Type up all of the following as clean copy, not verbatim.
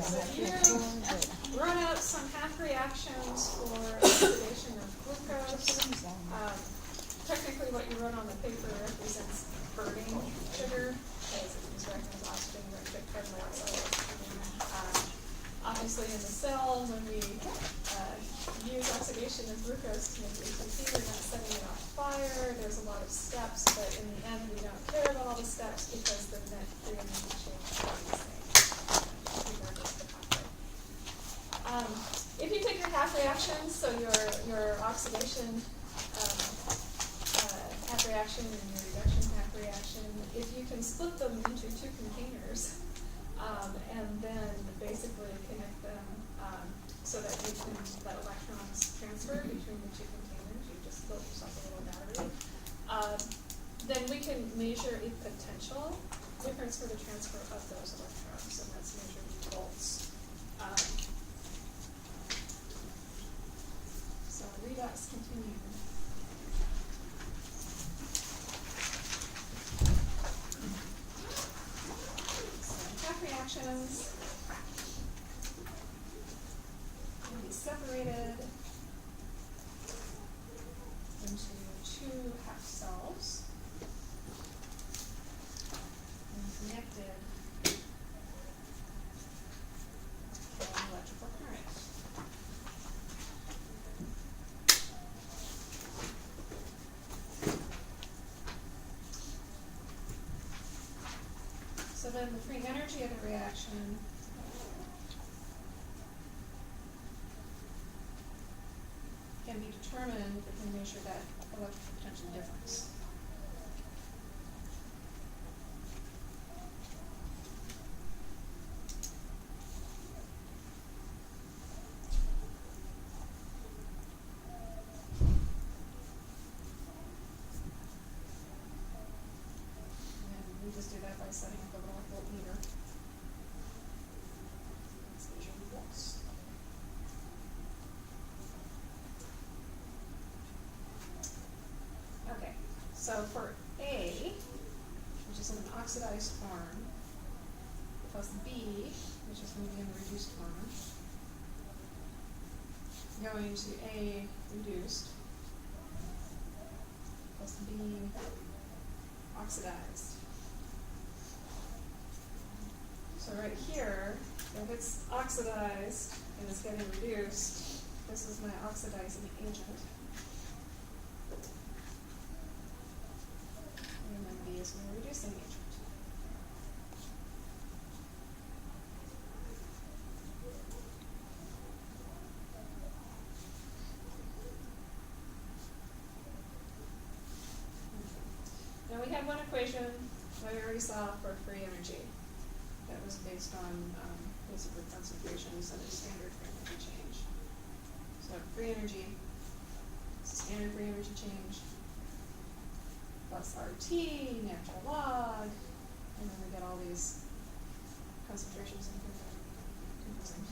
So you run up some half reactions for oxidation of glucose. Technically what you wrote on the paper represents burning sugar, because it is reacting with oxygen, reacting with carbon dioxide. Obviously in the cell, when we use oxidation of glucose to make ATP, we're not setting it on fire. There's a lot of steps, but in the end we don't care about all the steps because the net free energy change is the same, regardless of the pathway. If you take your half reactions, so your oxidation half reaction and your reduction half reaction, if you can split them into two containers, and then basically connect them so that you can let electrons transfer between the two containers, you just built yourself a little battery, then we can measure a potential difference for the transfer of those electrons, and that's measured in volts. So redox continuum. Reactions can be separated into two half cells and connected by an electrical current. So then the free energy of the reaction can be determined if we measure that electrical potential difference. And we just do that by setting up a little voltmeter. Let's measure the volts. Okay, so for A, which is in an oxidized form, plus B, which is going to be in the reduced form, going to A reduced, plus B oxidized. So right here, if it's oxidized and it's getting reduced, this is my oxidizing agent. And then B is my reducing agent. Now we had one equation that we already saw for free energy that was based on basically concentrations and a standard free energy change. So free energy, standard free energy change, plus RT, natural log, and then we get all these concentrations and confusing.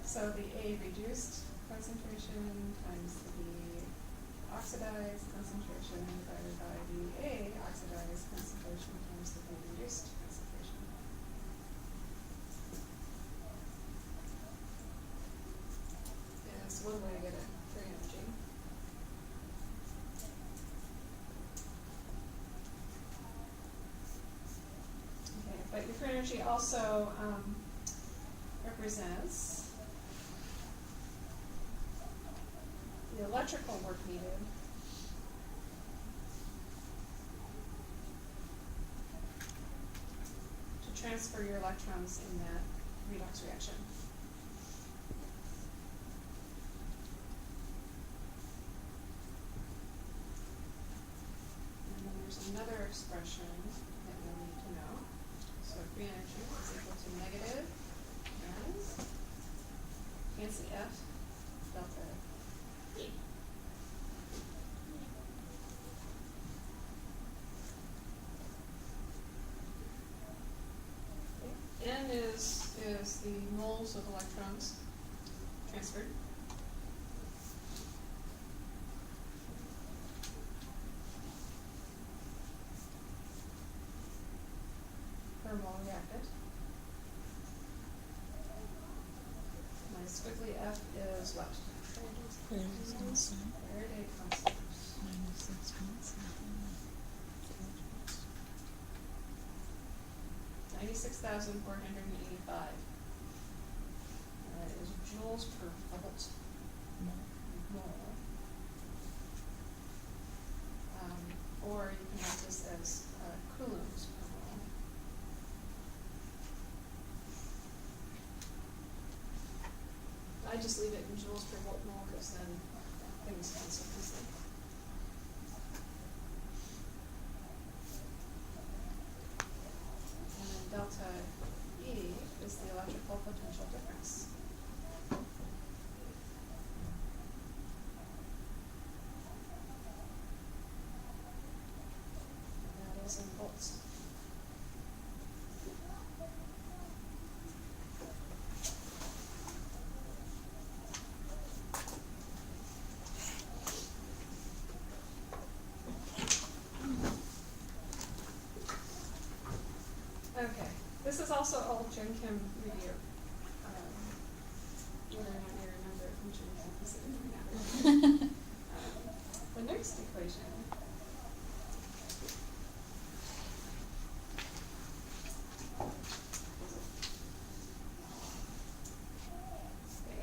So the A reduced concentration times the B oxidized concentration divided by the A oxidized concentration times the B reduced concentration. And that's one way to get a free energy. Okay, but your free energy also represents the electrical work needed to transfer your electrons in that redox reaction. And then there's another expression that you'll need to know. So free energy is equal to negative and fancy F delta E. N is the moles of electrons transferred. Per mole reactant. squiggly F is what? Faraday constant. Faraday constant. Minus 96,485. That is joules per volt mole. Or you can write this as coulombs per mole. I just leave it in joules per volt mole because then things cancel easily. And then delta E is the electrical potential difference. And that is in volts. Okay, this is also all Gen Chem review. Whether or not you remember it from Gen Chem is it now. The next equation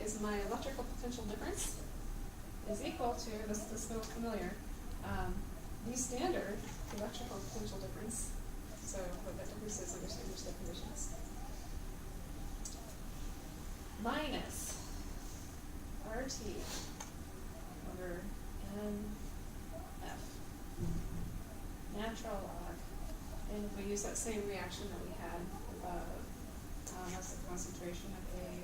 is my electrical potential difference is equal to, this feels familiar, the standard electrical potential difference. So what that difference is under standard state conditions. Minus RT over NF. Natural log. And if we use that same reaction that we had above, as the concentration of A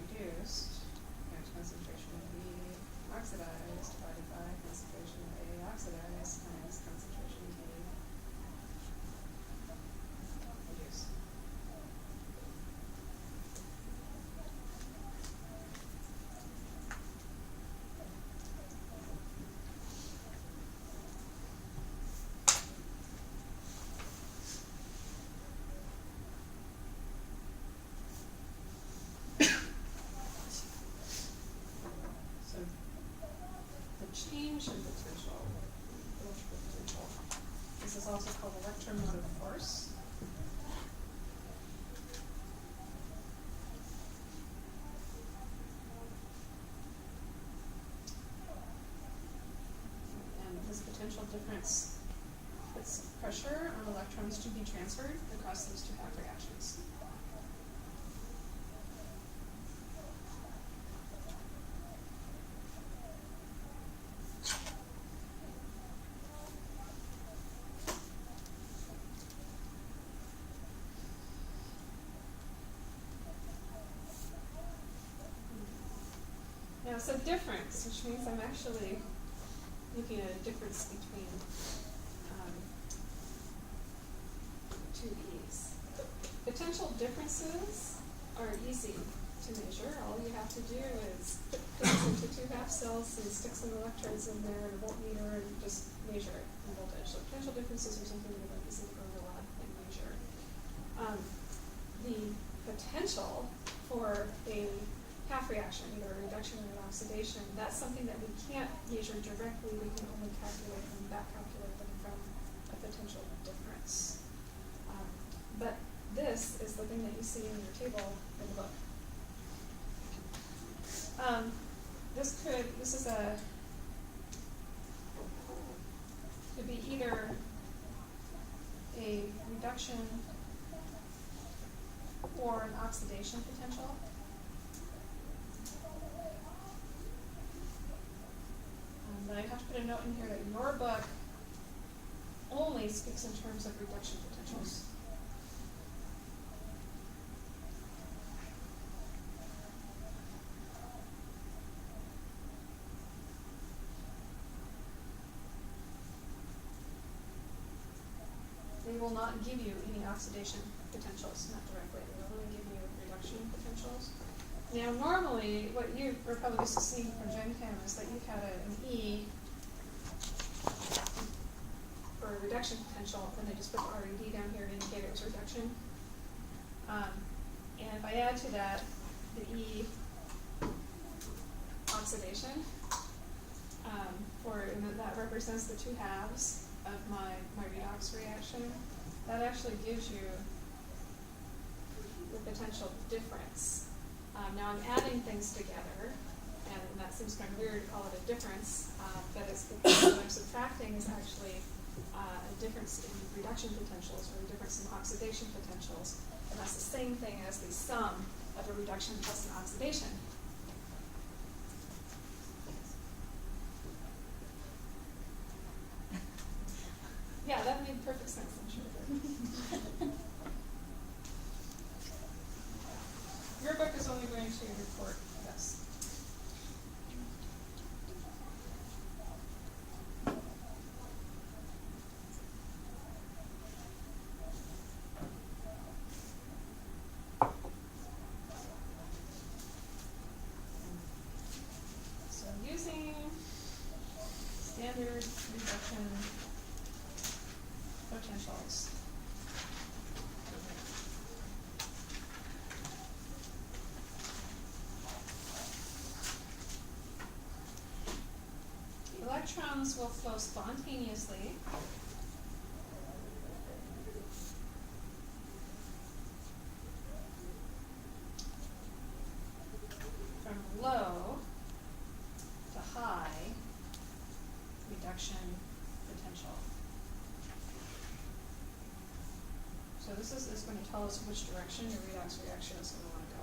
reduced, times concentration of B oxidized divided by concentration of A oxidized times concentration of B reduced. So the change in potential, electrical potential, this is also called electromotive force. And this potential difference puts pressure on electrons to be transferred across these two half reactions. Now it's a difference, which means I'm actually looking at a difference between two E's. Potential differences are easy to measure. All you have to do is put things into two half cells and stick some electrodes in there and a voltmeter and just measure it in voltage. So potential differences are something that are easy to overlap and measure. The potential for a half reaction, either a reduction or an oxidation, that's something that we can't measure directly. We can only calculate and back calculate them from a potential difference. But this is the thing that you see in your table in the book. Could be either a reduction or an oxidation potential. But I have to put a note in here that your book only speaks in terms of reduction potentials. They will not give you any oxidation potentials, not directly. They will only give you reduction potentials. Now, normally, what you are probably used to seeing from Gen Chem is that you had an E for a reduction potential, and they just put the RED down here to indicate it was reduction. And if I add to that the E oxidation. And that represents the two halves of my redox reaction. That actually gives you the potential difference. Now I'm adding things together, and that seems kind of weird to call it a difference, but it's because what I'm subtracting is actually a difference in reduction potentials or a difference in oxidation potentials, and that's the same thing as the sum of a reduction plus an oxidation. Yeah, that made perfect sense, I'm sure it did. Your book is only going to report this. So using standard reduction potentials. Electrons will flow spontaneously from low to high reduction potential. So this is going to tell us which direction your redox reaction is going to want to go.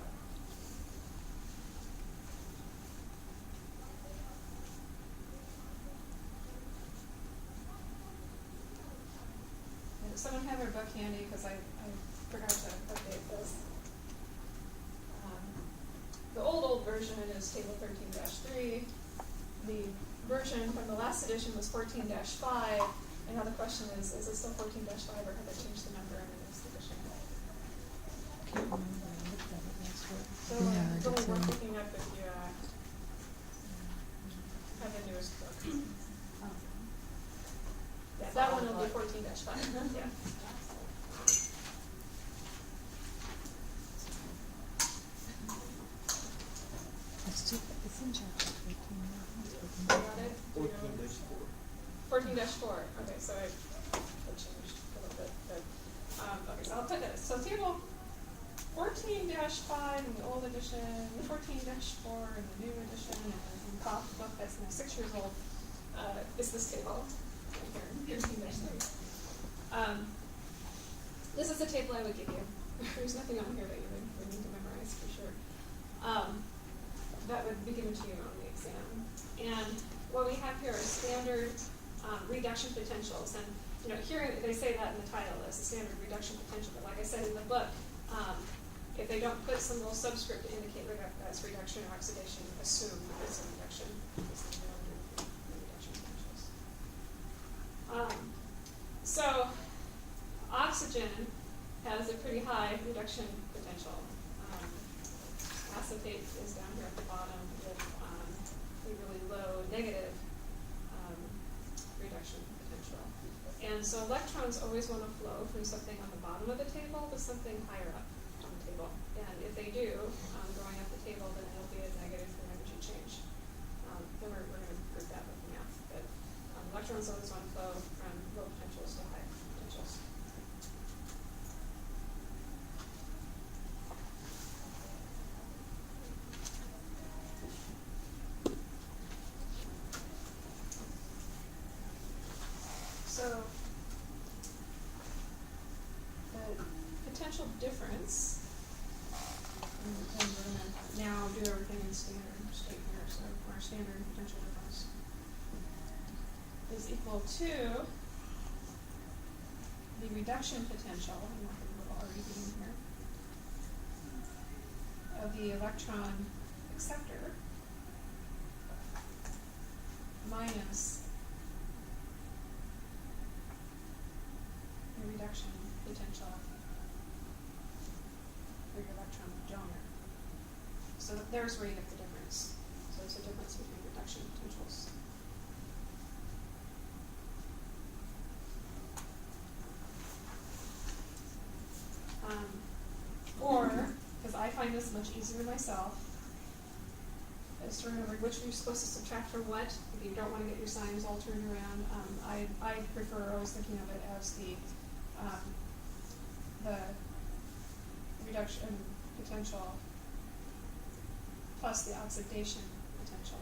Does someone have their book handy? Because I forgot to update this. The old version is table 13-3. The version from the last edition was 14-5. And now the question is it still 14-5 or have they changed the number in the next edition? Can't remember. I looked at it last week. So Yeah, it's only it's worth in- looking up if you have the newest book. Yeah, that one will be 14-5. Yeah. It's in chapter 14. You got it? 14-4. Okay, so I changed a little bit. But, okay, so I'll put that. So table 14-5 in the old edition, 14-4 in the new edition, and in the book that's now 6 years old is this table right here, 13-3. This is the table I would give you. There's nothing on here that you would need to memorize for sure. That would be given to you on the exam. And what we have here are standard reduction potentials. And here they say that in the title as the standard reduction potential. But like I said in the book, if they don't put some little subscript to indicate whether that's reduction or oxidation, assume that it's a reduction because they don't do the reduction potentials. So oxygen has a pretty high reduction potential. Acetate is down here at the bottom with a really low negative reduction potential. And so electrons always want to flow from something on the bottom of the table to something higher up on the table. And if they do, going up the table, then it'll be a negative for energy change. Then we're going to prove that with the math. But electrons always want to flow from low potentials to high potentials. So the potential difference, and we're going to now do everything in standard state here, so our standard potential difference is equal to the reduction potential, and I think we'll already be in here, of the electron acceptor minus the reduction potential for your electron donor. So there's where you get the difference. So it's a difference between reduction potentials. Or, because I find this much easier myself, is to remember which you're supposed to subtract for what, if you don't want to get your signs all turned around. I prefer always thinking of it as the reduction potential plus the oxidation potential.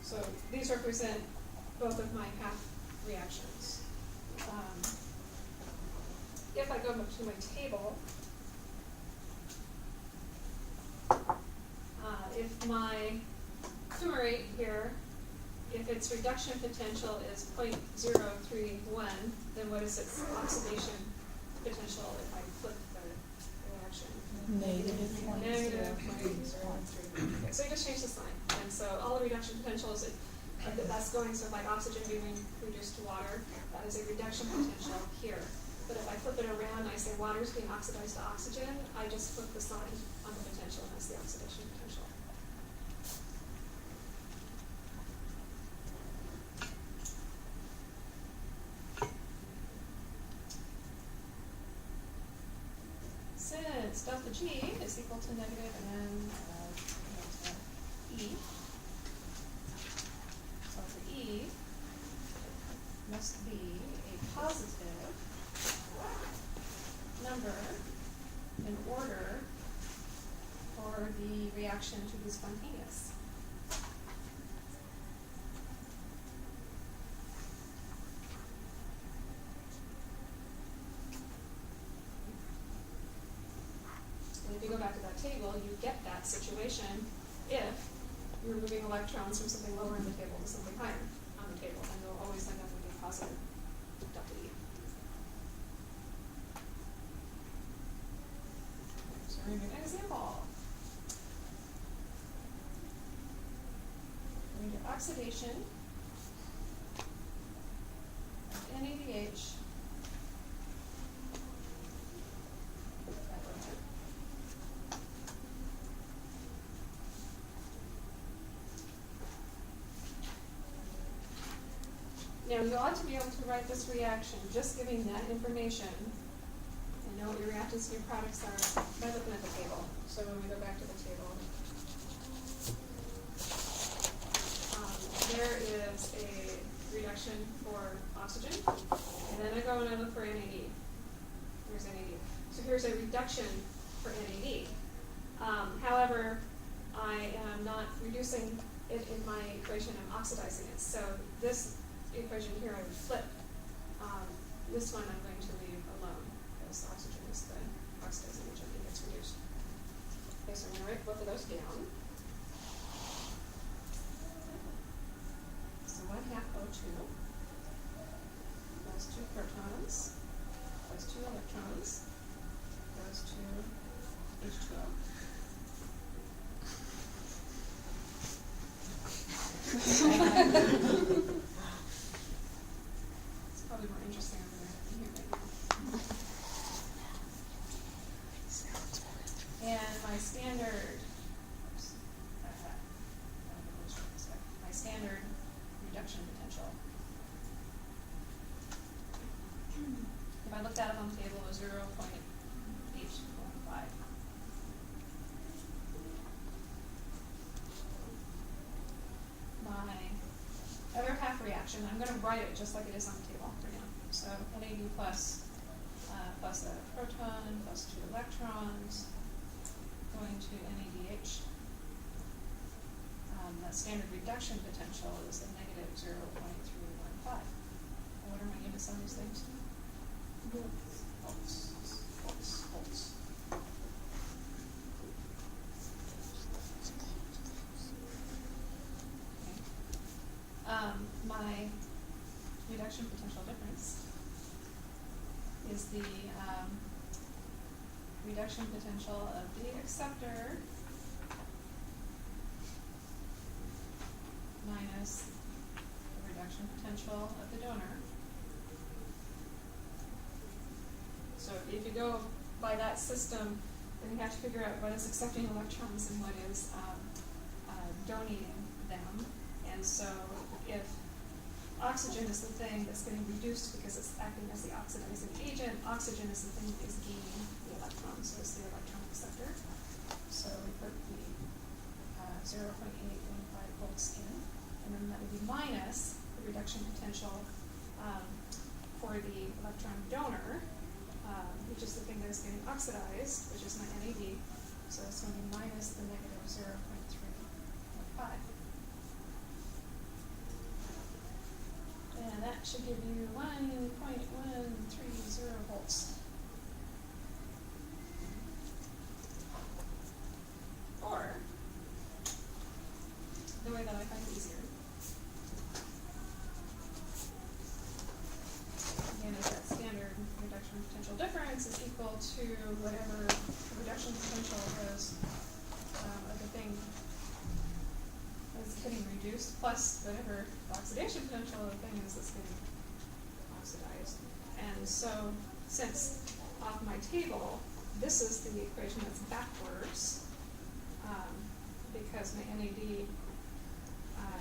So these represent both of my half reactions. If I go to my table, if my fumarate here, if its reduction potential is 0.031, then what is its oxidation potential if I flip the reaction? Negative 0.03. Okay, so you just change the sign. And so all the reduction potentials, that's going, so like oxygen being reduced to water, that is a reduction potential here. But if I flip it around, I say water is being oxidized to oxygen, I just flip the sign on the potential, and that's the oxidation potential. Since delta G is equal to negative and delta E, delta E must be a positive number in order for the reaction to be spontaneous. And if you go back to that table, you get that situation if you're moving electrons from something lower in the table to something higher on the table, and they'll always end up with a positive delta E. So we're going to do an example. We're going to do oxidation of NADH Now, you ought to be able to write this reaction, just giving that information, and know what your reactants and your products are by looking at the table. So when we go back to the table, there is a reduction for oxygen, and then I go and I look for NAD. Here's NAD. So here's a reduction for NAD. However, I am not reducing it in my equation, I'm oxidizing it. So this equation here I would flip. This one I'm going to leave alone because oxygen is the oxidizing agent that gets reduced. Okay, so I'm going to write both of those down. So 1/2 O2 plus 2 protons plus 2 electrons goes to H2O. It's probably more interesting over there than here right now. And my standard, my standard reduction potential. If I looked at it on the table, it was 0.815. My other half reaction, I'm going to write it just like it is on the table for now. So NAD plus plus a proton plus 2 electrons going to NADH. That standard reduction potential is a negative 0.315. What are my units on these things? Volts. My reduction potential difference is the reduction potential of the acceptor minus the reduction potential of the donor. So if you go by that system, then you have to figure out what is accepting electrons and what is donating them. And so if oxygen is the thing that's getting reduced because it's acting as the oxidizing agent, oxygen is the thing that is gaining the electrons, so it's the electron acceptor. So we put the 0.815 volts in, and then that would be minus the reduction potential for the electron donor, which is the thing that's getting oxidized, which is my NAD. So it's going to be minus the negative 0.315. And that should give you 1.130 volts. Or, the way that I find easier, again, is that standard reduction potential difference is equal to whatever the reduction potential is of the thing that's getting reduced, plus whatever the oxidation potential of the thing is that's getting oxidized. And so, since off my table, this is the equation that's backwards, because my NAD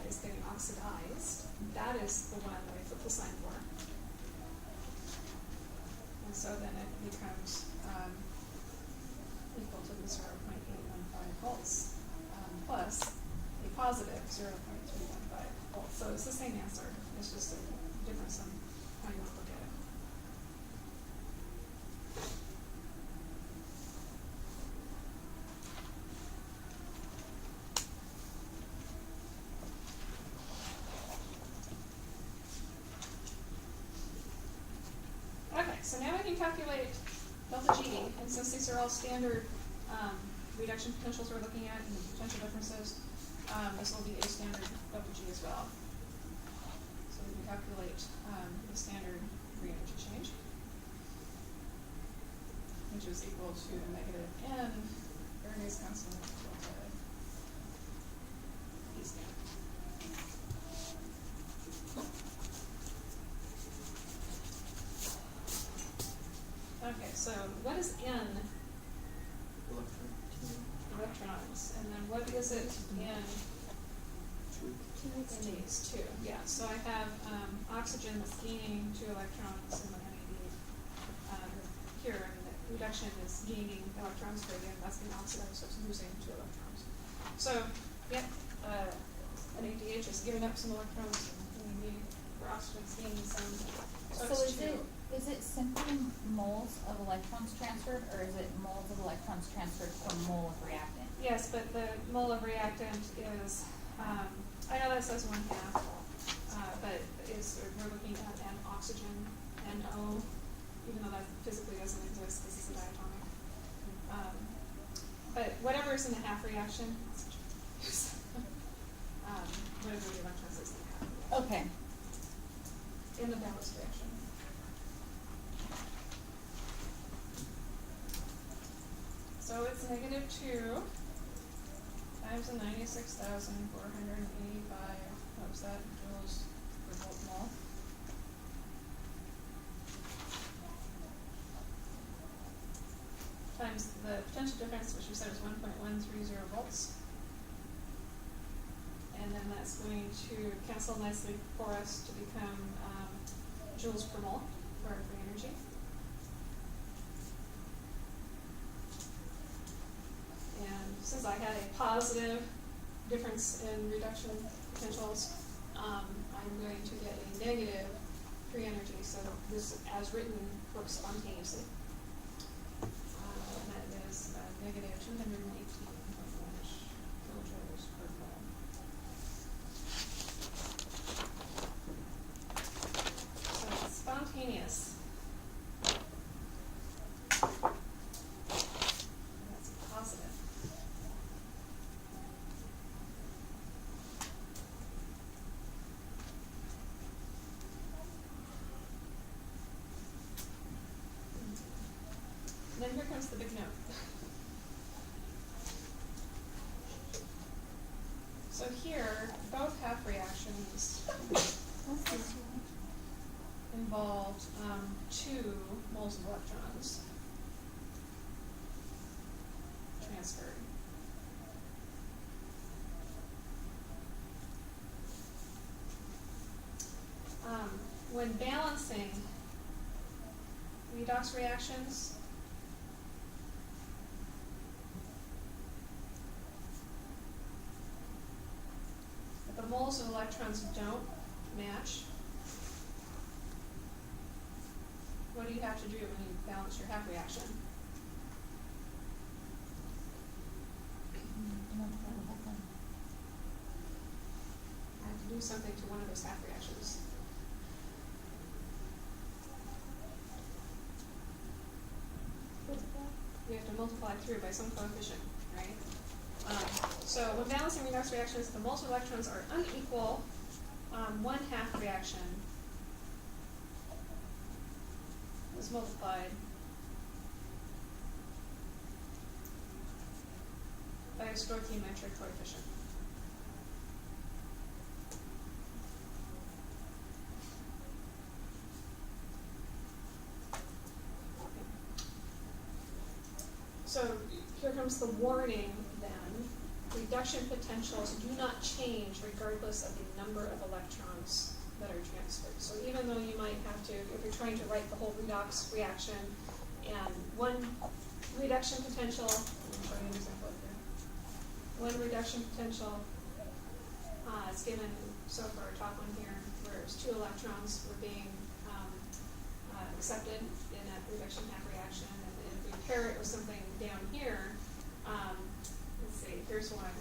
is getting oxidized, that is the one that I flip the sign for. And so then it becomes equal to the 0.815 volts plus a positive 0.315 volts. So it's the same answer. It's just a difference in how you want to look at it. Okay, so now we can calculate delta G, and since these are all standard reduction potentials we're looking at and potential differences, this will be a standard delta G as well. So we can calculate the standard free energy change, which is equal to negative n Faraday's constant delta E standard. Okay, so what is n? Electrons. And then what is it in these two? Yeah, so I have oxygen that's gaining 2 electrons in my NAD here, and the reduction is gaining electrons, but again, that's being oxidized, so it's losing 2 electrons. So, yep, NADH is giving up some electrons, and we need for oxygen is gaining some. So is it simply moles of electrons transferred, or is it moles of electrons transferred per mole of reactant? Yes, but the mole of reactant is, I know that says 1/2, but we're looking at an oxygen, NO, even though that physically doesn't exist because it's a diatomic. But whatever is in the half reaction, whatever the electrons is in the half reaction. Okay. In the balanced reaction. So it's negative 2 times the 96,485, what was that, joules per volt mole. Times the potential difference, which we said is 1.130 volts. And then that's going to cancel nicely for us to become joules per mole for our free energy. And since I had a positive difference in reduction potentials, I'm going to get a negative free energy. So this, as written, works spontaneously. And that is negative 218.1 kilojoules per mole. So it's spontaneous. That's positive. And then here comes the big note. So here, both half reactions involved 2 moles of electrons transferred. When balancing redox reactions, moles of electrons don't match, what do you have to do when you balance your half reaction? I have to do something to one of those half reactions. You have to multiply through by some coefficient, right? So when balancing redox reactions, the moles of electrons are unequal. One half reaction is multiplied by a stoichiometric coefficient. So here comes the warning then. Reduction potentials do not change regardless of the number of electrons that are transferred. So even though you might have to, if you're trying to write the whole redox reaction, and one reduction potential, let me show you an example here. One reduction potential is given, so for our top one here, where it's 2 electrons were being accepted in that reduction half reaction, and if we pair it with something down here, let's see, here's one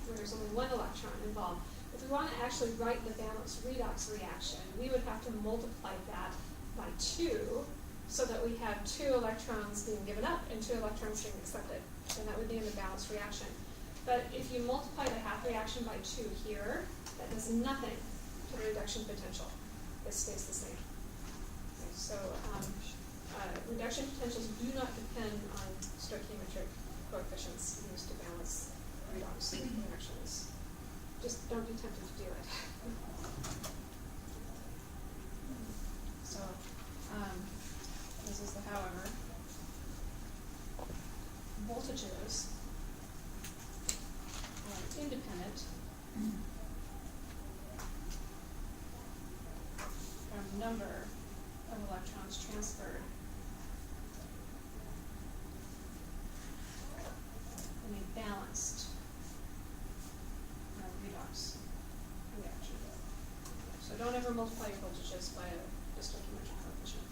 where there's only 1 electron involved. If we want to actually write the balanced redox reaction, we would have to multiply that by 2, so that we have 2 electrons being given up and 2 electrons being accepted, and that would be in the balanced reaction. But if you multiply the half reaction by 2 here, that does nothing to the reduction potential. It stays the same. Okay, so reduction potentials do not depend on stoichiometric coefficients used to balance redox reactions. Just don't be tempted to do it. So this is the however. Voltages are independent from number of electrons transferred in a balanced redox reaction. So don't ever multiply your voltages by a stoichiometric coefficient.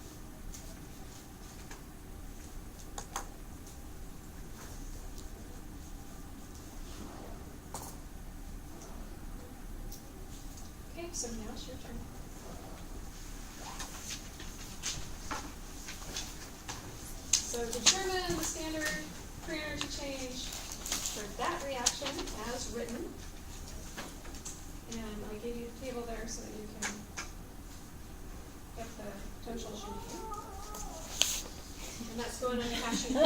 Okay, so now it's your turn. So determine the standard free energy change for that reaction as written. And I gave you the table there so that you can get the potentials you need. And that's going on your half sheet.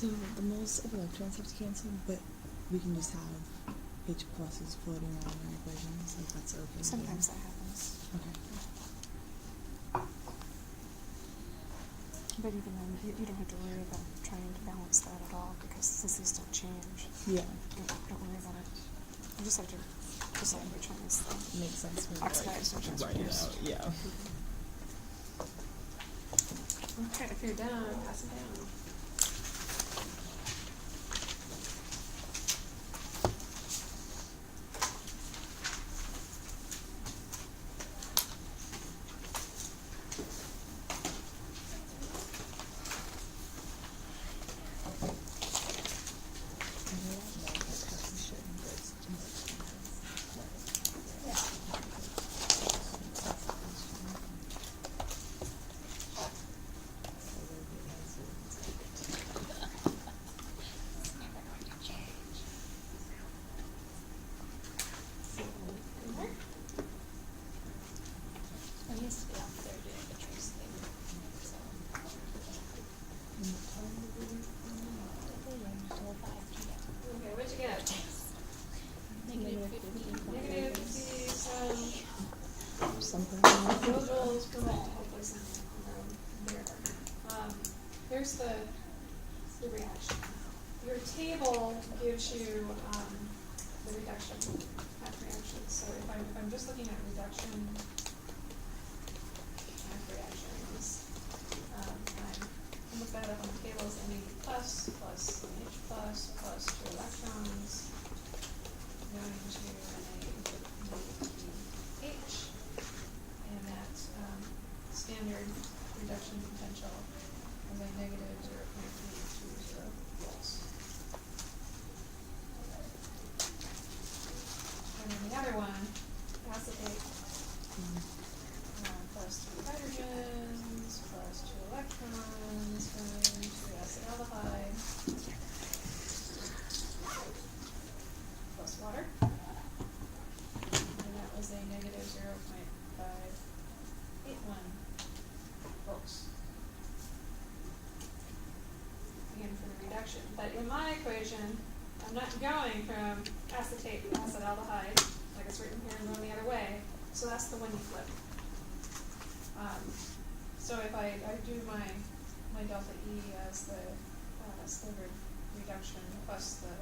So the moles of electrons have to cancel, but we can just have H pluses floating around in our equations, like that's open. Sometimes that happens. Okay. But even then, you don't have to worry about trying to balance that at all, because since these don't change, Yeah. don't worry about it. You just have to decide which one is the Makes sense. When oxidized or write it transfused. out. Yeah. Okay, if you're done, pass it down. I used to be out there doing the trace thing, so. Okay, what'd you get? Negative 50, Something. kilojoules per mole, hopefully something around there. Here's the reaction. Your table gives you, the reduction, half reaction. So if I'm just looking at reduction, half reactions, I look that up on the tables, NAD plus NH plus 2 electrons, going to NADPH, and that standard reduction potential is a negative 0.320 volts. And then the other one, acetate, plus 2 hydrogens, plus 2 electrons, going to acetaldehyde, plus water. And that was a negative 0.581 volts. Again, for the reduction. But in my equation, I'm not going from acetate to acetaldehyde, like it's written here, and going the other way. So that's the one you flip. So if I do my delta E as the standard reduction plus the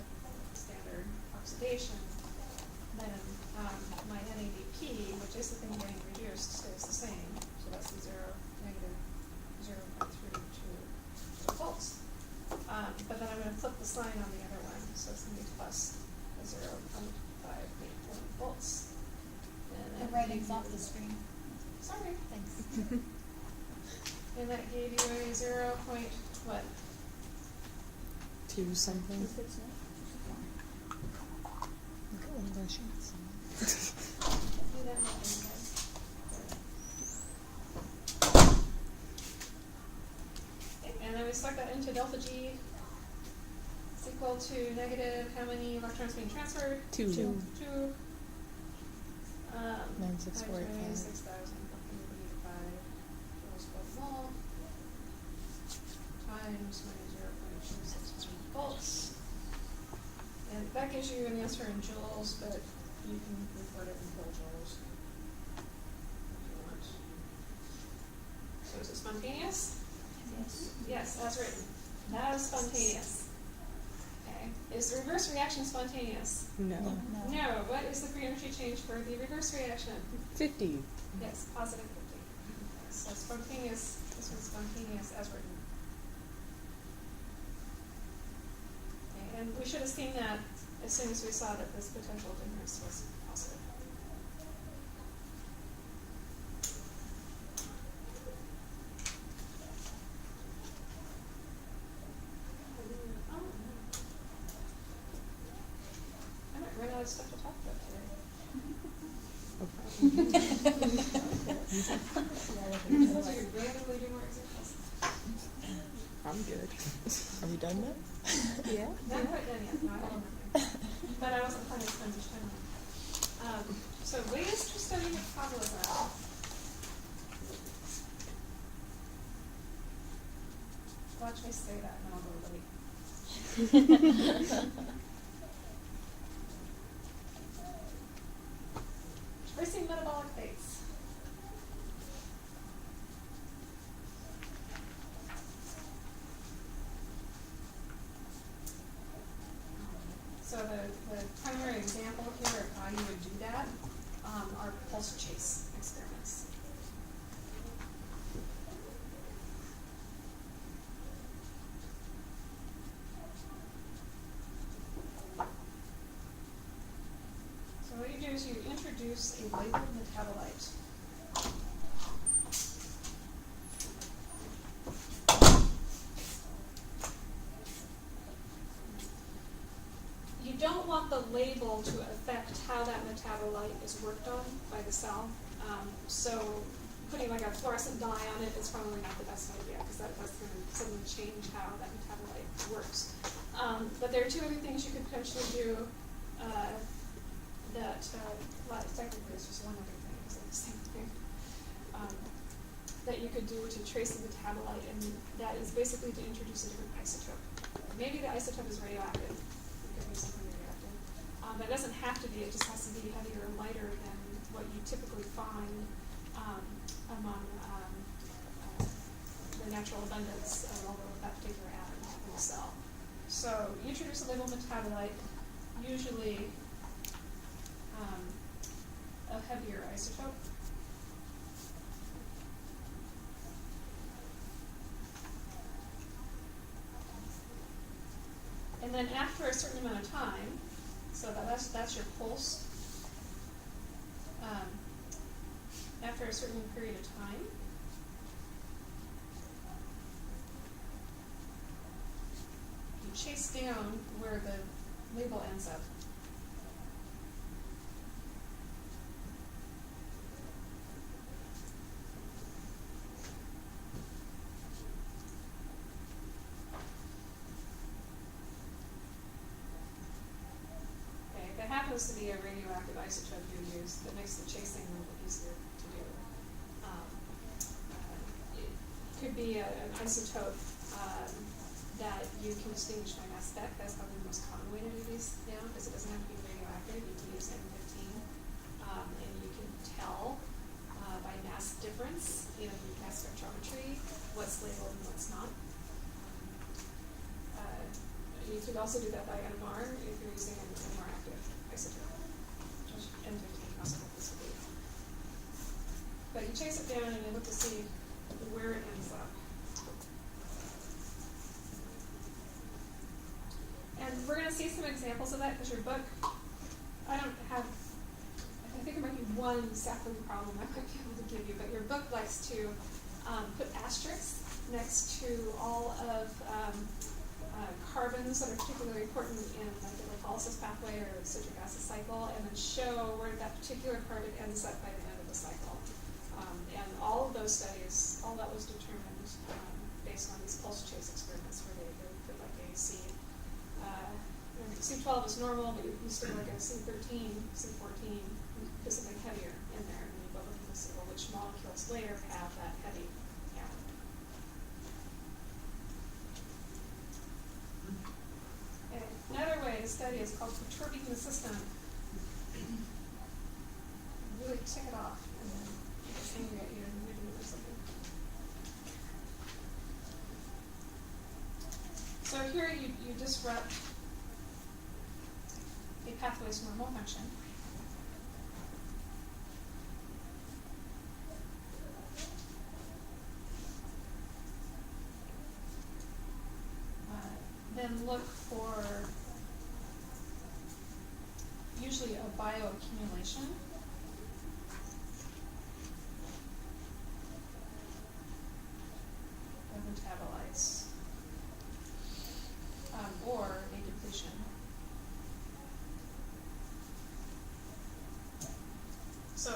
standard oxidation, then my NADP, which is the thing getting reduced, stays the same. So that's the negative 0.322 volts. But then I'm going to flip the sign on the other one, so it's going to be plus the 0.581 volts. And The then writing's off the screen. Sorry. Thanks. And that gave you a 0. What? 2 something. Do Look at one of our sheets. that math, guys. Okay, and then we stuck that into delta G. It's equal to negative how many electrons being transferred? 2. 2. 9645. 6,185 joules per mole times my 0.261 volts. And that gives you an answer in joules, but you can report it in kilojoules if you want. So is it spontaneous? Yes. Yes, that's written. That is spontaneous. Okay. Is the reverse reaction spontaneous? No. No. What is the free energy change for the reverse reaction? 50. Yes, positive 50. So spontaneous, this one's spontaneous as written. Okay, and we should have seen that as soon as we saw that this potential difference was positive. I might run out of stuff to talk about today. Supposed to randomly do more examples. I'm good. Are we done now? Yeah. Not quite done yet, no, I have nothing. But I wasn't planning to spend much time on it. So ways to study metabolism. Watch me say that and then I'll go late. Tracing metabolic fates. So the primary example here of how you would do that are pulse chase experiments. So what you do is you introduce a labeled metabolite. You don't want the label to affect how that metabolite is worked on by the cell. So putting like a fluorescent dye on it is probably not the best idea because that's going to suddenly change how that metabolite works. But there are two other things you could potentially do well, technically it's just one other thing, it's like the same thing, that you could do to trace the metabolite, and that is basically to introduce a different isotope. Maybe the isotope is radioactive. It could be something radioactive. But it doesn't have to be, it just has to be heavier or lighter than what you typically find among the natural abundance of that particular atom in the cell. So you introduce a labeled metabolite, usually a heavier isotope. And then after a certain amount of time, so that's your pulse. After a certain period of time, you chase down where the label ends up. Happens to be a radioactive isotope you use that makes the chasing a little easier to do. It could be an isotope that you can distinguish by mass spec. That's probably the most common way to do these now because it doesn't have to be radioactive. You can use M15 and you can tell by mass difference in mass spectrometry what's labeled and what's not. You could also do that by NMR if you're using an NMR active isotope, which M15 also happens to be. But you chase it down and you look to see where it ends up. And we're going to see some examples of that because your book, I think there might be one sapling problem I might be able to give you, but your book likes to put asterisks next to all of carbons that are particularly important in like the lipolysis pathway or the citric acid cycle, and then show where that particular carbon ends up by the end of the cycle. And all of those studies, all that was determined based on these pulse chase experiments where they put like a C12 is normal, but you still like a C13, C14, put something heavier in there, and you go look and see well, which molecules later have that heavy atom. Another way to study is called perturbing the system. Really tick it off and then it gets angry at you and maybe do something. So here you disrupt a pathway's normal function. Then look for usually a bioaccumulation. Of metabolites. Or a depletion. So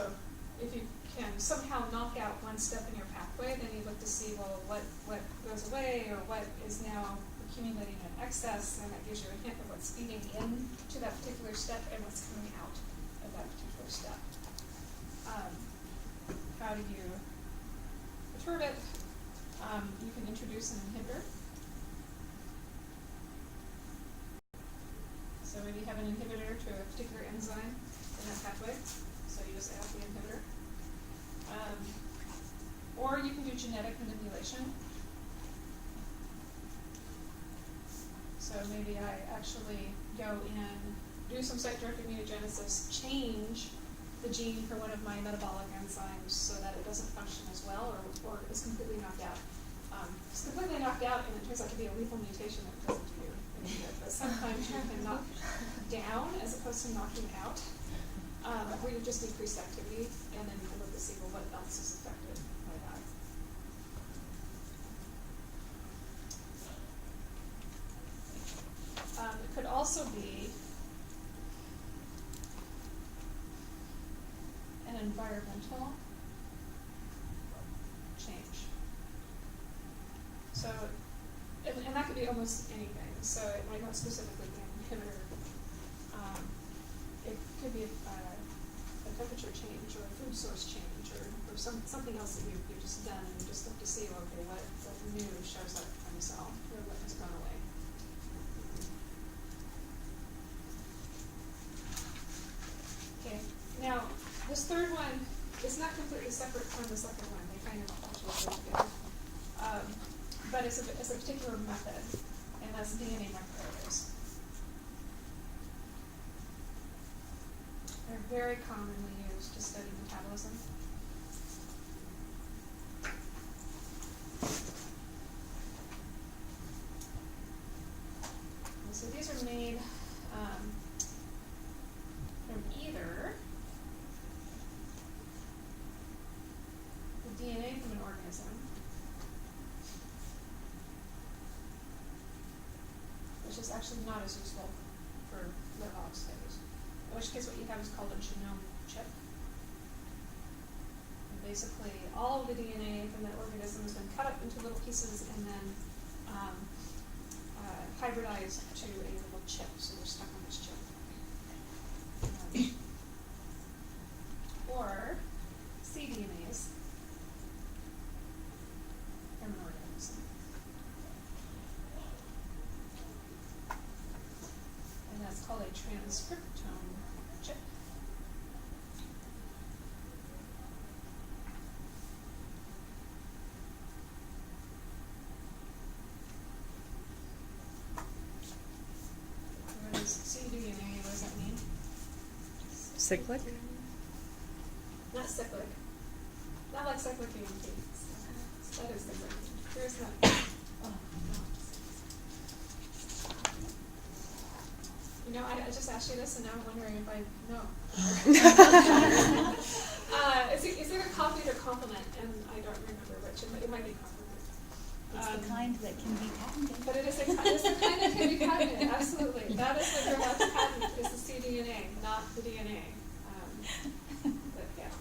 if you can somehow knock out one step in your pathway, then you look to see, well, what goes away or what is now accumulating in excess, and that gives you a hint of what's feeding in to that particular step and what's coming out of that particular step. How do you perturb it? You can introduce an inhibitor. So maybe you have an inhibitor to a particular enzyme in that pathway, so you just add the inhibitor. Or you can do genetic manipulation. So maybe I actually go in, do some site-directed mutagenesis, change the gene for one of my metabolic enzymes so that it doesn't function as well, or is completely knocked out. It's completely knocked out, and it turns out to be a lethal mutation that doesn't do any good. But sometimes you can knock down as opposed to knocking out, where you just decrease activity, and then you can look to see, well, what else is affected by that. It could also be an environmental change. So, and that could be almost anything. So it might not specifically be an inhibitor. It could be a temperature change or a food source change or something else that you've just done, and you just look to see, okay, what new shows up on the cell, or what has gone away. Okay, now this third one is not completely separate from the second one. They kind of actually go together. But it's a particular method, and that's DNA microarrays. They're very commonly used to study metabolism. And so these are made from either the DNA from an organism, which is actually not as useful for metabolic studies. In which case what you have is called a genome chip. And basically all of the DNA from that organism has been cut up into little pieces and then hybridized to a little chip, so they're stuck on this chip. Or cDNAs from an organism. And that's called a transcriptome chip. What is cDNA? What does that mean? Cyclic? Not cyclic. Not like cyclic AMP. That is cyclic. There's not. Oh, no. You know, I just asked you this, and now I'm wondering if I know. It's either copy or complement, and I don't remember which. It might be complement. It's the kind that can be patented. But it's the kind that can be patented, absolutely. That is what you're allowed to patent, is the cDNA, not the DNA. But yeah.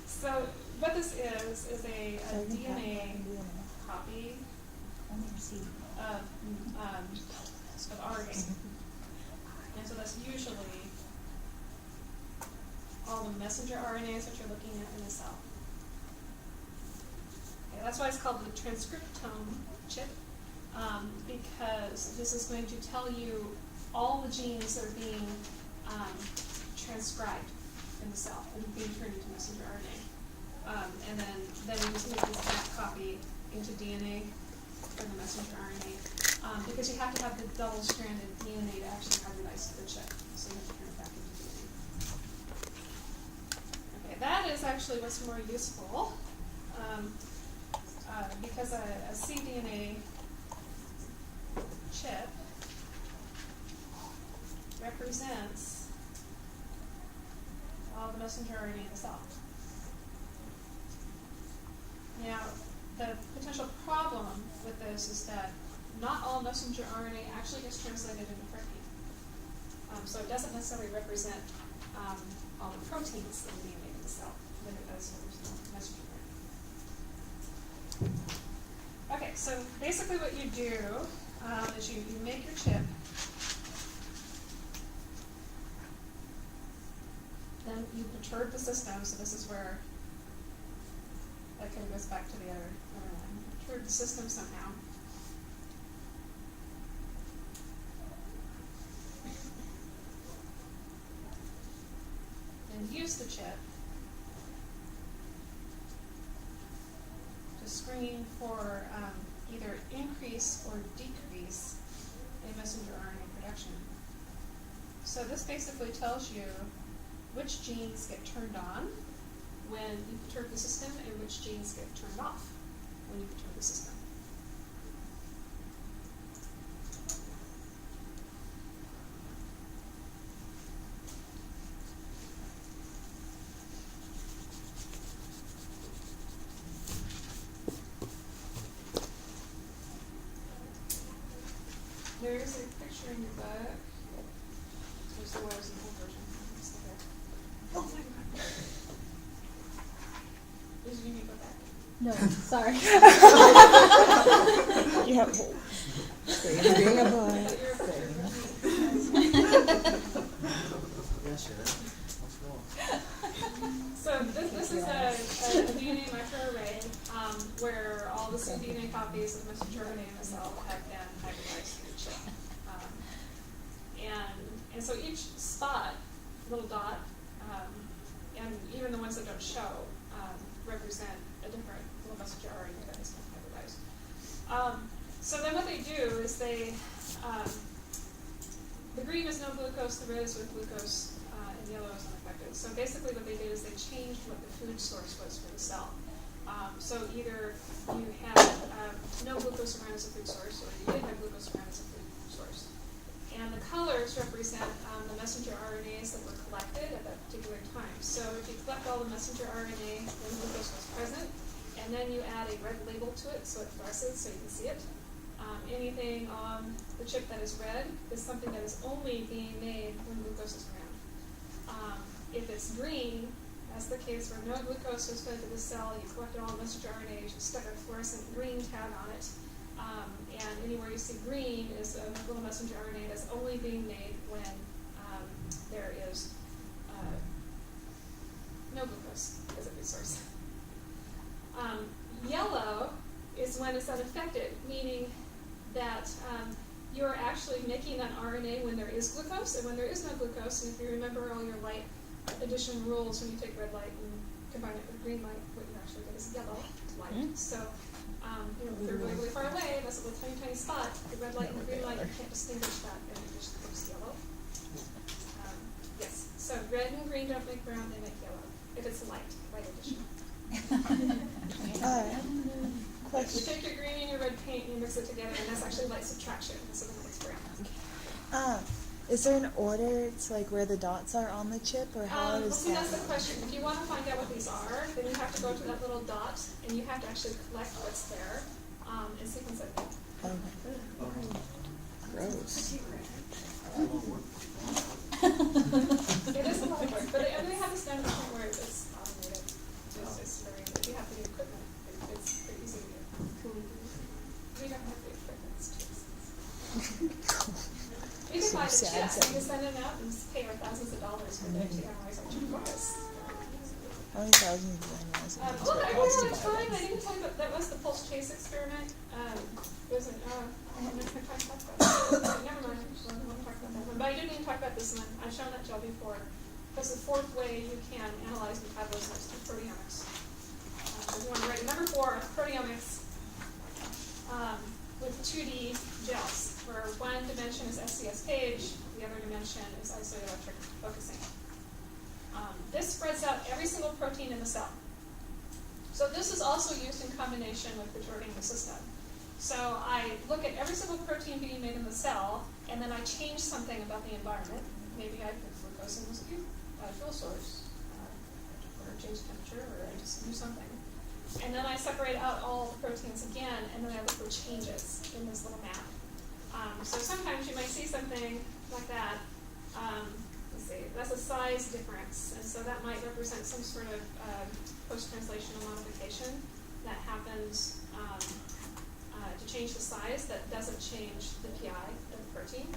So what this is a DNA copy of RNA. And so that's usually all the messenger RNAs that you're looking at in the cell. Okay, that's why it's called the transcriptome chip, because this is going to tell you all the genes that are being transcribed in the cell and being turned into messenger RNA. And then you just make this back copy into DNA from the messenger RNA, because you have to have the double-stranded DNA to actually hybridize to the chip, so you have to turn it back into DNA. Okay, that is actually what's more useful, because a cDNA chip represents all the messenger RNA in the cell. Now, the potential problem with this is that not all messenger RNA actually gets translated into protein. So it doesn't necessarily represent all the proteins that are being made in the cell, but it does represent messenger RNA. Okay, so basically what you do is you make your chip, then you perturb the system, so this is where that kind of goes back to the other one. Perturb the system somehow. use the chip to screen for either increase or decrease in messenger RNA production. So this basically tells you which genes get turned on when you perturb the system and which genes get turned off when you perturb the system. There's a picture in your book. There's the was in the whole version. It's still there. Oh my god. Did you need to go back? No, sorry. You have hope. Being a boy. So this is a DNA microarray where all the cDNA copies of messenger RNA in the cell have been hybridized through the chip. And so each spot, little dot, and even the ones that don't show, represent a different little messenger RNA that has been hybridized. So then what they do is they, the green is no glucose, the red is with glucose, and yellow is unaffected. So basically what they did is they changed what the food source was for the cell. So either you had no glucose around as a food source, or you did have glucose around as a food source. And the colors represent the messenger RNAs that were collected at that particular time. So if you collect all the messenger RNA when glucose was present, and then you add a red label to it so it fluoresces so you can see it, anything on the chip that is red is something that is only being made when glucose is around. If it's green, that's the case where no glucose was fed to the cell, you collected all the messenger RNAs, you stuck a fluorescent green tag on it, and anywhere you see green is a little messenger RNA that's only being made when there is no glucose as a food source. Yellow is when it's unaffected, meaning that you're actually making an RNA when there is glucose and when there is no glucose. And if you remember all your light addition rules, when you take red light and combine it with green light, what you actually get is yellow light. Mm-hmm. So if you're really, really far away, that's a little tiny, tiny spot. The red light and the green light, you can't distinguish that, and it just looks yellow. Yes, so red and green don't make brown, they make yellow. If it's light addition. You take your green and your red paint and you mix it together, and that's actually light subtraction, so then it's brown. Is there an order to like where the dots are on the chip, or how Well, does see, that? that's the question. If you want to find out what these are, then you have to go to that little dot, and you have to actually collect what's there and sequence it. Okay. Gross. It is a lot of work, but they have this done to the point where it's automated. It's very, if you have the equipment, it's pretty easy to do. We don't have the equipment, it's too expensive. You can buy the chips, you can send them out and pay our thousands of dollars for them to analyze our chip bias. How many thousands of animals? Well, I remember a time, I didn't tell you, but that was the pulse chase experiment. It was an, I had no time to talk about that. Never mind, I don't want to talk about that one. But I didn't even talk about this one. I've shown that to y'all before. That's the fourth way you can analyze metabolism through proteomics. If you want to write number 4, proteomics with 2D gels, where one dimension is SCS page, the other dimension is isoelectric focusing. This spreads out every single protein in the cell. So this is also used in combination with perturbing the system. So I look at every single protein being made in the cell, and then I change something about the environment. Maybe I put glucose in this fuel source, or change temperature, or I just do something. And then I separate out all the proteins again, and then I look for changes in this little map. So sometimes you might see something like that. Let's see, that's a size difference, and so that might represent some sort of post-translational modification that happens to change the size that doesn't change the PI of the protein.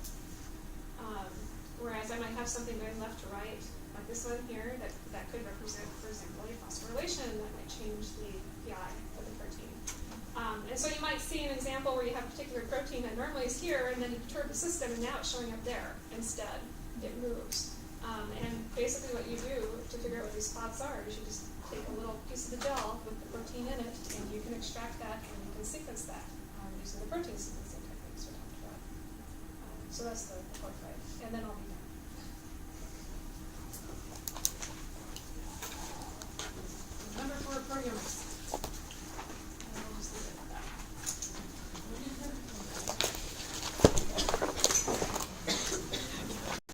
Whereas I might have something going left to right, like this one here, that could represent, for example, a phosphorylation that might change the PI of the protein. And so you might see an example where you have a particular protein that normally is here, and then you perturb the system, and now it's showing up there instead. It moves. And basically what you do to figure out these spots are, is you just take a little piece of the gel with the protein in it, and you can extract that, and you can sequence that using the protein sequencing techniques we talked about. So that's the forthright. And then I'll be